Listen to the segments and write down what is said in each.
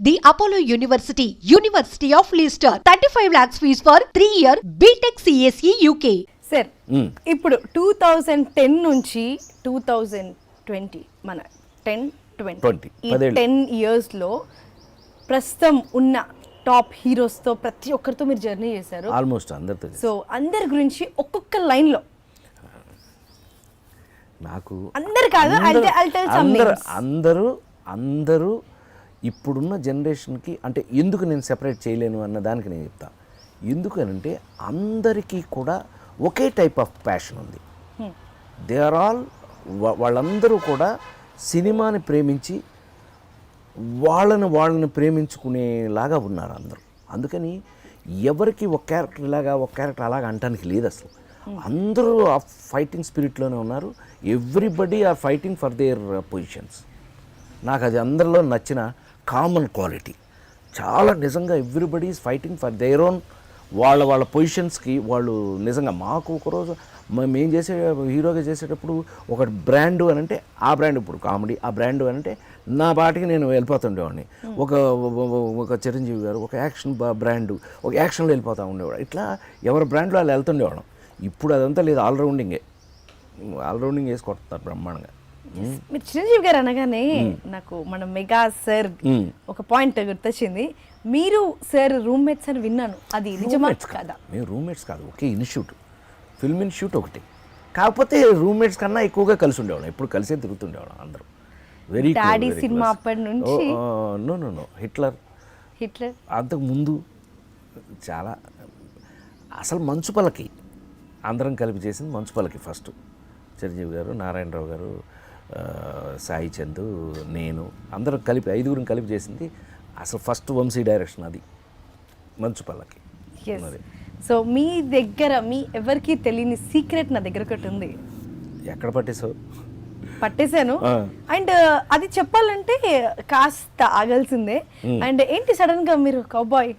The Apollo University, University of Leicester, 35 lakhs fees for 3-year BTech CSE UK. Sir ఇప్పుడు 2010 నుంచి 2020 మన 10-20 ఈ 10 ఇయర్స్లో ప్రస్తుతం ఉన్న టాప్ హీరోస్తో ప్రతి ఒక్కరితో మీరు జర్నీ చేశారు ఆల్మోస్ట్ అందరితో. సో అందరి గురించి ఒక్కొక్క లైన్లో నాకు అందరు కాదు అందరూ ఇప్పుడున్న జనరేషన్కి అంటే ఎందుకు నేను సెపరేట్ చేయలేను అన్న దానికి నేను చెప్తా. ఎందుకనంటే అందరికీ కూడా ఒకే టైప్ ఆఫ్ ప్యాషన్ ఉంది. దే ఆర్ ఆల్ వాళ్ళందరూ కూడా సినిమాని ప్రేమించి వాళ్ళని ప్రేమించుకునేలాగా ఉన్నారు అందరూ. అందుకని ఎవరికి ఒక క్యారెక్టర్ ఇలాగా ఒక క్యారెక్టర్ అలాగా అంటానికి లేదు అసలు. అందరూ ఆ ఫైటింగ్ స్పిరిట్లోనే ఉన్నారు. Everybody are fighting for their positions. నాకు అది అందరిలో నచ్చిన కామన్ క్వాలిటీ. చాలా నిజంగా everybody is fighting for their own వాళ్ళ పొజిషన్స్కి వాళ్ళు నిజంగా. మాకు ఒకరోజు మేము హీరోగా చేసేటప్పుడు ఒక బ్రాండ్ అని అంటే ఆ బ్రాండ్, ఇప్పుడు కామెడీ ఆ బ్రాండ్ అని అంటే నా బాటికి నేను వెళ్ళిపోతుండేవాడిని. ఒక చిరంజీవి గారు ఒక యాక్షన్ బ్రాండ్, ఒక యాక్షన్లో వెళ్ళిపోతూ ఉండేవాడు. ఇట్లా ఎవరి బ్రాండ్లో వాళ్ళు వెళ్తుండేవాళ్ళం. ఇప్పుడు అదంతా లేదు, ఆల్రౌండింగ్ వేసి కొడుతున్నారు బ్రహ్మాండంగా. మీరు చిరంజీవి గారు అనగానే నాకు మన మెగా సార్ ఒక పాయింట్ గుర్తొచ్చింది. మీరు సార్ రూమ్మేట్స్ అని విన్నాను, అది నిజమా కాదా? మేము రూమ్మేట్స్ కాదు, ఒకే ఇన్స్టిట్యూట్, ఫిల్మ్ ఇన్స్టిట్యూట్ ఒకటి. కాకపోతే రూమ్మేట్స్ కన్నా ఎక్కువగా కలిసి ఉండేవాళ్ళం, ఎప్పుడు కలిసే తిరుగుతుండేవాళ్ళం అందరూ. వెరీ డాడీ సినిమా అప్పటి నుంచి. నో హిట్లర్ అంతకు ముందు చాలా. అసలు మంచు పల్లకి అందరం కలిపి చేసింది మంచు పల్లకి ఫస్ట్. చిరంజీవి గారు, నారాయణరావు గారు, సాయి చందు, నేను అందరం కలిపి 5గురిని కలిపి చేసింది అసలు ఫస్ట్ వంశీ డైరెక్షన్ అది మంచు పల్లకి. సో మీ దగ్గర మీ ఎవరికి తెలియని సీక్రెట్ నా దగ్గర ఒకటి ఉంది. ఎక్కడ పట్టేశాను అండ్ అది చెప్పాలంటే కాస్త ఆగాల్సిందే. అండ్ ఏంటి సడన్ గా మీరు కౌబాయ్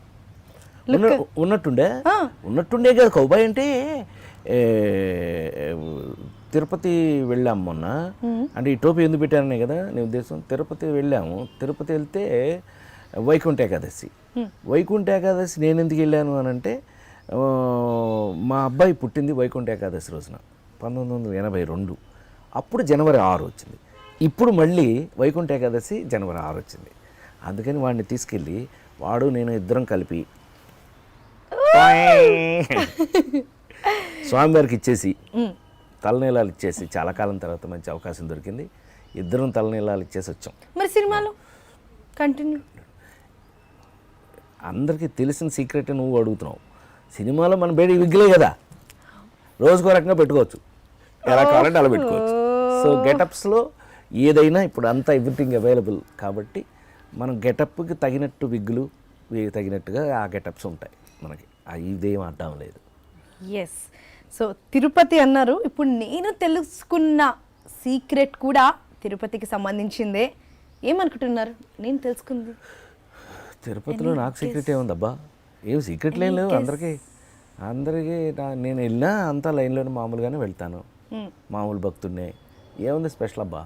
ఉన్నట్టుండే కదా. కౌబాయ్ అంటే తిరుపతి వెళ్ళాము మొన్న. అంటే ఈ టోపీ ఎందుకు పెట్టాననే కదా నీ ఉద్దేశం. తిరుపతి వెళ్ళాము. తిరుపతి వెళ్తే వైకుంఠ ఏకాదశి నేను ఎందుకు వెళ్ళాను అని అంటే మా అబ్బాయి పుట్టింది వైకుంఠ ఏకాదశి రోజున 1982. అప్పుడు జనవరి 6 వచ్చింది. ఇప్పుడు మళ్ళీ వైకుంఠ ఏకాదశి జనవరి 6 వచ్చింది. అందుకని వాడిని తీసుకెళ్ళి వాడు నేను ఇద్దరం కలిపి స్వామివారికి ఇచ్చేసి తలనీలాలు ఇచ్చేసి, చాలా కాలం తర్వాత మంచి అవకాశం దొరికింది, ఇద్దరం తలనీలాలు ఇచ్చేసి వచ్చాం. మరి సినిమాలో కంటిన్యూ అందరికీ తెలిసిన సీక్రెట్ నువ్వు అడుగుతున్నావు. సినిమాలో మన బేడి విగ్గులే కదా, రోజుకో రకంగా పెట్టుకోవచ్చు, ఎలా కావాలంటే అలా పెట్టుకోవచ్చు. సో గెటప్స్లో ఏదైనా ఇప్పుడు అంతా ఎవ్రీథింగ్ అవైలబుల్ కాబట్టి మనం గెటప్కి తగినట్టు విగ్గులు తగినట్టుగా ఆ గెటప్స్ ఉంటాయి మనకి. ఇదేం అడ్డం లేదు. ఎస్. సో తిరుపతి అన్నారు, ఇప్పుడు నేను తెలుసుకున్న సీక్రెట్ కూడా తిరుపతికి సంబంధించిందే. ఏమనుకుంటున్నారు నేను తెలుసుకుంది? తిరుపతిలో నాకు సీక్రెట్ ఏముందబ్బా, ఏం సీక్రెట్ లేని లేవు. అందరికీ నేను వెళ్ళినా అంతా లైన్లోనే మామూలుగానే వెళ్తాను, మామూలు భక్తుడినే. ఏముంది స్పెషల్ అబ్బా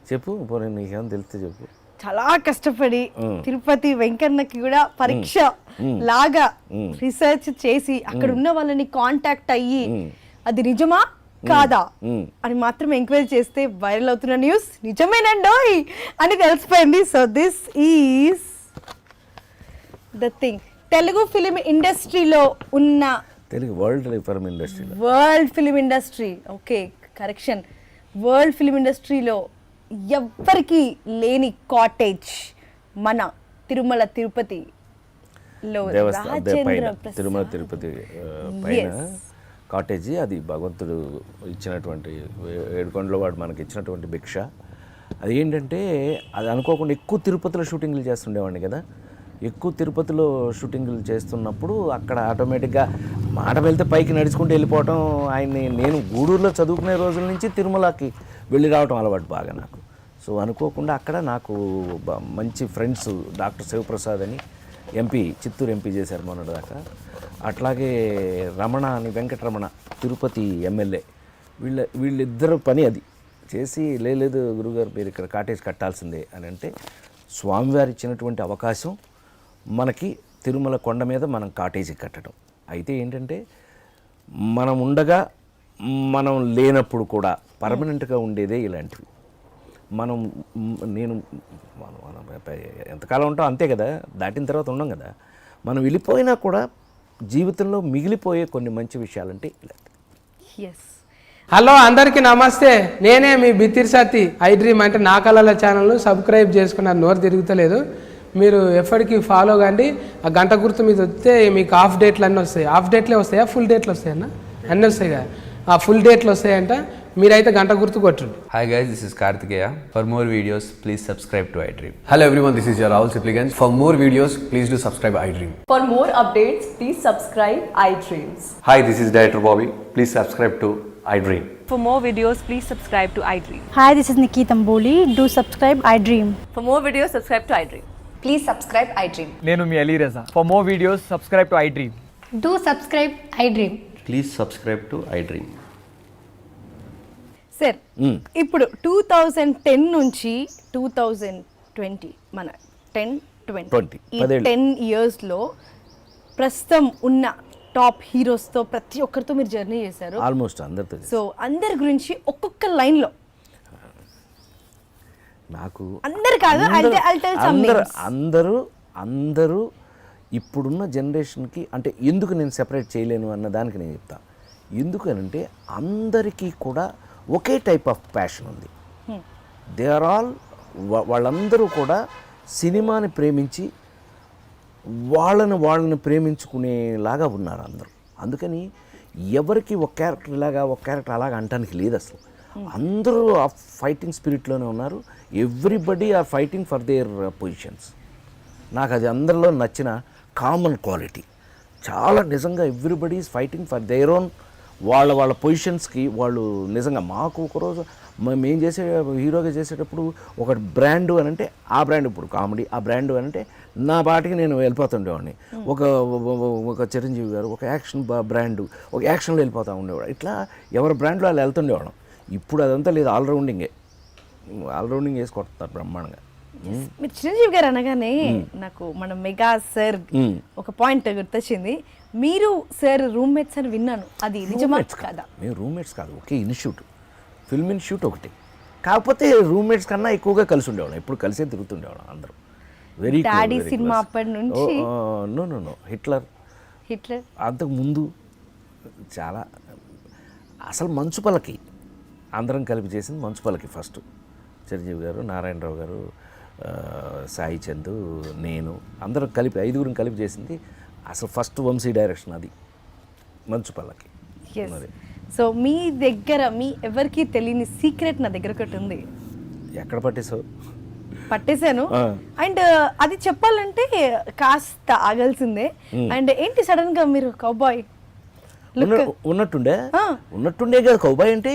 చెప్పు, పోనీ నీకేమో తెలిస్తే చెప్పు. చాలా కష్టపడి తిరుపతి వెంకన్నకి కూడా పరీక్ష లాగా రీసెర్చ్ చేసి అక్కడ ఉన్న వాళ్ళని కాంటాక్ట్ అయ్యి అది నిజమా కాదా అని మాత్రం ఎంక్వైరీ చేస్తే వైరల్ అవుతున్న న్యూస్ నిజమేనండోయ్ అని తెలిసిపోయింది. So this is the thing. Telugu film ఇండస్ట్రీలో ఉన్న world film industry okay correction world film ఇండస్ట్రీలో ఎవ్వరికి లేని కాటేజ్ మన తిరుమల తిరుపతిలో తిరుమల తిరుపతి పైన కాటేజీ. అది భగవంతుడు ఇచ్చినటువంటి ఏడుకొండలో వాడు మనకి ఇచ్చినటువంటి భిక్ష. అది ఏంటంటే అది అనుకోకుండా ఎక్కువ తిరుపతిలో షూటింగ్లు చేస్తుండేవాడిని కదా. ఎక్కువ తిరుపతిలో షూటింగ్లు చేస్తున్నప్పుడు అక్కడ ఆటోమేటిక్గా మాట వెళ్తే పైకి నడుచుకుంటూ వెళ్ళిపోవటం. నేను గూడూరులో చదువుకునే రోజుల నుంచి తిరుమలకి వెళ్ళి రావటం అలవాటు బాగా నాకు. సో అనుకోకుండా అక్కడ నాకు మంచి ఫ్రెండ్స్, డాక్టర్ శివప్రసాద్ అని ఎంపీ, చిత్తూరు ఎంపీ చేశారు మొన్నటిదాకా. అట్లాగే రమణ అని, వెంకటరమణ తిరుపతి ఎమ్మెల్యే, వీళ్ళిద్దరు పని అది చేసి లేదు గురుగారు మీరు ఇక్కడ కాటేజ్ కట్టాల్సిందే అని అంటే స్వామివారి ఇచ్చినటువంటి అవకాశం మనకి తిరుమల కొండ మీద మనం కాటేజీ కట్టడం. అయితే ఏంటంటే మనం ఉండగా మనం లేనప్పుడు కూడా పర్మనెంట్గా ఉండేదే ఇలాంటివి. నేను ఎంతకాలం ఉంటాం అంతే కదా, దాటిన తర్వాత ఉండం కదా. మనం వెళ్ళిపోయినా కూడా జీవితంలో మిగిలిపోయే కొన్ని మంచి విషయాలంటే ఇలాంటివి. ఎస్. హలో అందరికీ నమస్తే, నేనే మీ బిత్తిరి సత్తి. ఐ డ్రీమ్ అంటే నా కళల ఛానల్ను సబ్స్క్రైబ్ చేసుకున్నారు, నోరు తిరుగుతలేదు. మీరు ఎప్పటికీ ఫాలో కండి. ఆ గంట గుర్తు మీద వస్తే మీకు హాఫ్ డేట్లు అన్నీ వస్తాయి. హాఫ్ డేట్లే వస్తాయా, ఫుల్ డేట్లు వస్తాయన్న? అన్నీ వస్తాయి కదా, ఆ ఫుల్ డేట్లు వస్తాయంట. మీరైతే గంట గుర్తు కొట్టండి. Hi guys, this is Kartikeya. For more videos, please subscribe to iDream. Hello everyone, this is your Rahul Sipligans. For more videos, please do subscribe iDream. For more updates, please subscribe iDreams. Hi, this is Director Bobby. Please subscribe to iDream. For more videos, please subscribe to iDream. Hi, this is Nikki Tamboli. Do subscribe iDream. For more videos, subscribe to iDream. Please subscribe iDream. నేను మీ అలీ రజా. For more videos, subscribe to iDream. Do subscribe iDream. Please subscribe to iDream. Sir, ఇప్పుడు 2010 నుంచి 2020 మన 10-20 ఈ 10 ఇయర్స్లో ప్రస్తుతం ఉన్న top హీరోస్తో ప్రతి ఒక్కరితో మీరు జర్నీ చేశారు ఆల్మోస్ట్ అందరితో. సో అందరి గురించి ఒక్కొక్క లైన్లో నాకు అందరు కాదు, అందరూ ఇప్పుడున్న జనరేషన్కి అంటే ఎందుకు నేను సెపరేట్ చేయలేను అన్న దానికి నేను చెప్తా. ఎందుకనంటే అందరికీ కూడా ఒకే టైప్ ఆఫ్ ప్యాషన్ ఉంది. దే ఆర్ ఆల్ వాళ్ళందరూ కూడా సినిమాని ప్రేమించి వాళ్ళని ప్రేమించుకునేలాగా ఉన్నారు అందరూ. అందుకని ఎవరికి ఒక క్యారెక్టర్ ఇలాగా ఒక క్యారెక్టర్ అలాగా అంటానికి లేదు అసలు. అందరూ ఆ ఫైటింగ్ స్పిరిట్లోనే ఉన్నారు. Everybody are fighting for their positions. నాకు అది అందరిలో నచ్చిన కామన్ క్వాలిటీ. చాలా నిజంగా everybody is fighting for their own వాళ్ళ పొజిషన్స్కి వాళ్ళు. నిజంగా మాకు ఒకరోజు మేము చేసే హీరోగా చేసేటప్పుడు ఒక బ్రాండ్ అని అంటే ఆ బ్రాండ్, ఇప్పుడు కామెడీ ఆ బ్రాండ్ అని అంటే నా పాటికి నేను వెళ్ళిపోతుండేవాడిని. ఒక చిరంజీవి గారు ఒక యాక్షన్ బ్రాండ్, ఒక యాక్షన్లో వెళ్ళిపోతూ ఉండేవాడు. ఇట్లా ఎవరి బ్రాండ్లో వాళ్ళు వెళ్తుండేవాడు. ఇప్పుడు అదంతా లేదు, ఆల్రౌండింగ్ వేసి కొడుతున్నారు బ్రహ్మాండంగా. మీరు చిరంజీవి గారు అనగానే నాకు మన మెగా సార్ ఒక పాయింట్ గుర్తొచ్చింది. మీరు సార్ రూమ్మేట్స్ అని విన్నాను, అది నిజమా కాదా? మేము రూమ్మేట్స్ కాదు, ఒకే ఇన్స్టిట్యూట్, ఫిల్మ్ ఇన్స్టిట్యూట్ ఒకటి. కాకపోతే రూమ్మేట్స్ కన్నా ఎక్కువగా కలిసి ఉండేవాళ్ళం, ఎప్పుడు కలిసే తిరుగుతుండేవాళ్ళం అందరూ. వెరీ డాడీ సినిమా అప్పటి నుంచి నో హిట్లర్ అంతకు ముందు చాలా అసలు మంచుపల్లకి అందరం కలిపి చేసింది మంచుపల్లకి ఫస్ట్. చిరంజీవి గారు, నారాయణరావు గారు, సాయి చందు, నేను అందరం కలిపి 5గురిని కలిపి చేసింది అసలు ఫస్ట్ వంశీ డైరెక్షన్ అది మంచుపల్లకి. సో మీ దగ్గర మీ ఎవరికి తెలియని సీక్రెట్ నా దగ్గర ఒకటి ఉంది. ఎక్కడ పట్టేసావు? పట్టేశాను. అండ్ అది చెప్పాలంటే కాస్త ఆగాల్సిందే. అండ్ ఏంటి సడన్ గా మీరు కౌబాయ్ ఉన్నట్టుండే కదా. కౌబాయ్ అంటే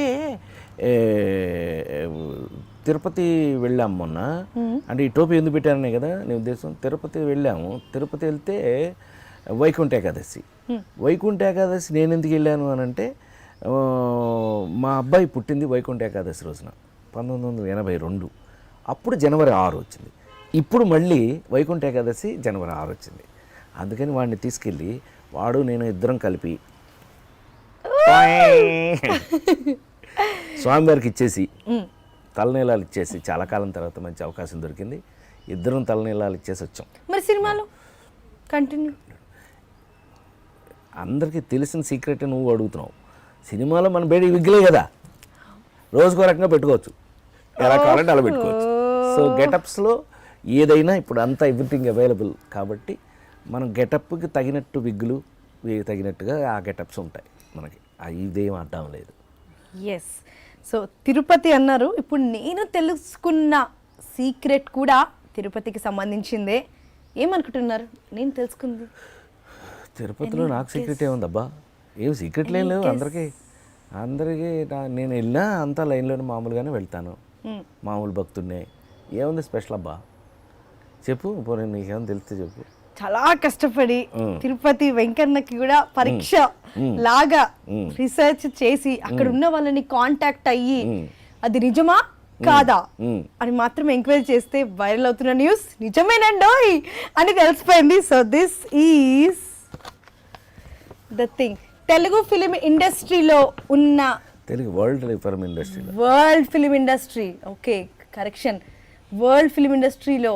తిరుపతి వెళ్ళాము మొన్న. అంటే ఈ టోపీ ఎందుకు పెట్టారనే కదా నీ ఉద్దేశం. తిరుపతి వెళ్ళాము. తిరుపతి వెళ్తే వైకుంఠ ఏకాదశి నేను ఎందుకు వెళ్ళాను అని అంటే మా అబ్బాయి పుట్టింది వైకుంఠ ఏకాదశి రోజున 1982. అప్పుడు జనవరి 6 వచ్చింది. ఇప్పుడు మళ్ళీ వైకుంఠ ఏకాదశి జనవరి 6 వచ్చింది. అందుకని వాడిని తీసుకెళ్ళి వాడు నేను ఇద్దరం కలిపి స్వామివారికి ఇచ్చేసి తలనీలాలు ఇచ్చేసి, చాలా కాలం తర్వాత మంచి అవకాశం దొరికింది, ఇద్దరం తలనీలాలు ఇచ్చేసి వచ్చాం. మరి సినిమాలో కంటిన్యూ అందరికీ తెలిసిన సీక్రెట్ నువ్వు అడుగుతున్నావు. సినిమాలో మన బేడి విగ్గులే కదా, రోజుకో రకంగా పెట్టుకోవచ్చు, ఎలా కావాలంటే అలా పెట్టుకోవచ్చు. సో గెటప్స్లో ఏదైనా ఇప్పుడు అంతా ఎవ్రీథింగ్ అవైలబుల్ కాబట్టి మనం గెటప్కి తగినట్టు విగ్గులు తగినట్టుగా ఆ గెటప్స్ ఉంటాయి మనకి. ఇదేం అడ్డం లేదు. ఎస్. సో తిరుపతి అన్నారు. ఇప్పుడు నేను తెలుసుకున్న సీక్రెట్ కూడా తిరుపతికి సంబంధించిందే. ఏమనుకుంటున్నారు నేను తెలుసుకుంది? తిరుపతిలో నాకు సీక్రెట్ ఏముందబ్బా? ఏం సీక్రెట్లు ఏం లేవు. అందరికీ నేను వెళ్ళినా అంతా లైన్లోనే మామూలుగానే వెళ్తాను, మామూలు భక్తుడినే. ఏముంది స్పెషల్ అబ్బా? చెప్పు, పోనీ నీకేమైనా తెలిస్తే చెప్పు. చాలా కష్టపడి తిరుపతి వెంకన్నకి కూడా పరీక్ష లాగా రీసెర్చ్ చేసి అక్కడ ఉన్న వాళ్ళని కాంటాక్ట్ అయ్యి అది నిజమా కాదా అని మాత్రం ఎంక్వైరీ చేస్తే వైరల్ అవుతున్న న్యూస్ నిజమేనండోయ్ అని తెలిసిపోయింది. So this is the thing. Telugu film ఇండస్ట్రీలో ఉన్న తెలుగు వరల్డ్ ఫిల్మ్ ఇండస్ట్రీలో world film industry, okay correction, world film ఇండస్ట్రీలో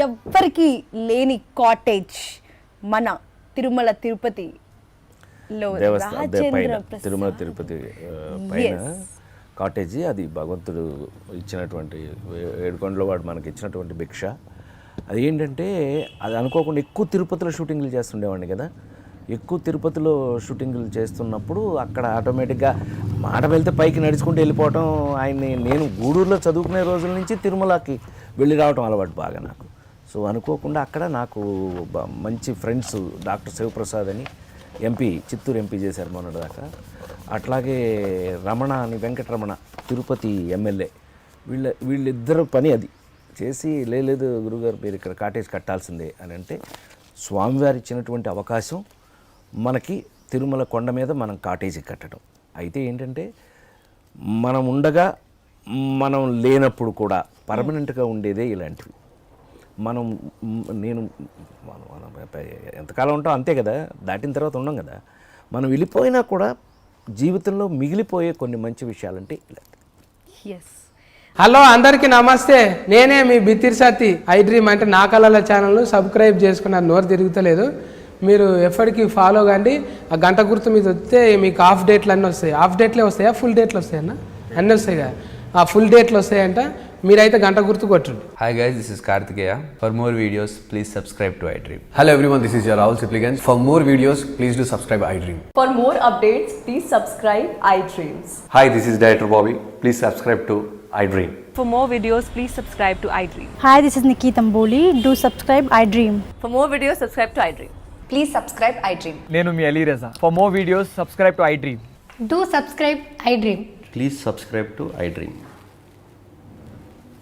ఎవ్వరికి లేని కాటేజ్ మన తిరుమల తిరుపతిలో రాజేంద్ర తిరుమల ప్రసాద్. తిరుపతి పైన కాటేజీ, అది భగవంతుడు ఇచ్చినటువంటి ఏడుకొండలో వాడు మనకి ఇచ్చినటువంటి భిక్ష. అది ఏంటంటే అది అనుకోకుండా ఎక్కువ తిరుపతిలో షూటింగ్లు చేస్తుండేవాడిని కదా. ఎక్కువ తిరుపతిలో షూటింగ్లు చేస్తున్నప్పుడు అక్కడ ఆటోమేటిక్గా మాట వెళ్తే పైకి నడుచుకుంటూ వెళ్ళిపోవటం. ఆయన్ని నేను గూడూరులో చదువుకునే రోజుల నుంచి తిరుమలకి వెళ్ళి రావటం అలవాటు బాగా నాకు. సో అనుకోకుండా అక్కడ నాకు మంచి ఫ్రెండ్స్ డాక్టర్ శివప్రసాద్ అని ఎంపీ, చిత్తూరు ఎంపీ చేశారు మొన్నటిదాకా. అట్లాగే రమణ అని, వెంకటరమణ తిరుపతి ఎమ్మెల్యే, వీళ్ళిద్దరు పని అది చేసి, లేదు గురుగారు మీరు ఇక్కడ కాటేజ్ కట్టాల్సిందే అని అంటే, స్వామివారు ఇచ్చినటువంటి అవకాశం మనకి తిరుమల కొండ మీద మనం కాటేజీ కట్టడం. అయితే ఏంటంటే మనం ఉండగా మనం లేనప్పుడు కూడా పర్మనెంట్గా ఉండేదే ఇలాంటివి. నేను ఎంతకాలం ఉంటాం అంతే కదా, దాటిన తర్వాత ఉండం కదా. మనం వెళ్ళిపోయినా కూడా జీవితంలో మిగిలిపోయే కొన్ని మంచి విషయాలంటే ఇలాంటివి. ఎస్. హలో అందరికీ నమస్తే, నేనే మీ బిత్తిరి సత్తి. ఐ డ్రీమ్ అంటే నా కళల ఛానల్ను సబ్స్క్రైబ్ చేసుకున్నారు, నోరు తిరుగుతలేదు. మీరు ఎప్పటికీ ఫాలో కండి. ఆ గంట గుర్తు మీద వస్తే మీకు హాఫ్ డేట్లు అన్నీ వస్తాయి. హాఫ్ డేట్లే వస్తాయా, ఫుల్ డేట్లు వస్తాయన్న? అన్నీ వస్తాయి కదా, ఆ ఫుల్ డేట్లు వస్తాయంట. మీరైతే గంట గుర్తు కొట్టండి. Hi guys, this is Kartikeya. For more videos, please subscribe to iDream. Hello everyone, this is your Rahul Sipligans. For more videos, please do subscribe iDream. For more updates, please subscribe iDreams. Hi, this is Director Bobby. Please subscribe to iDream. For more videos, please subscribe to iDream. Hi, this is Nikki Tamboli. Do subscribe iDream. For more videos, subscribe to iDream. Please subscribe iDream. నేను మీ అలీ రజా. For more videos, subscribe to iDream. Do subscribe iDream. Please subscribe to iDream.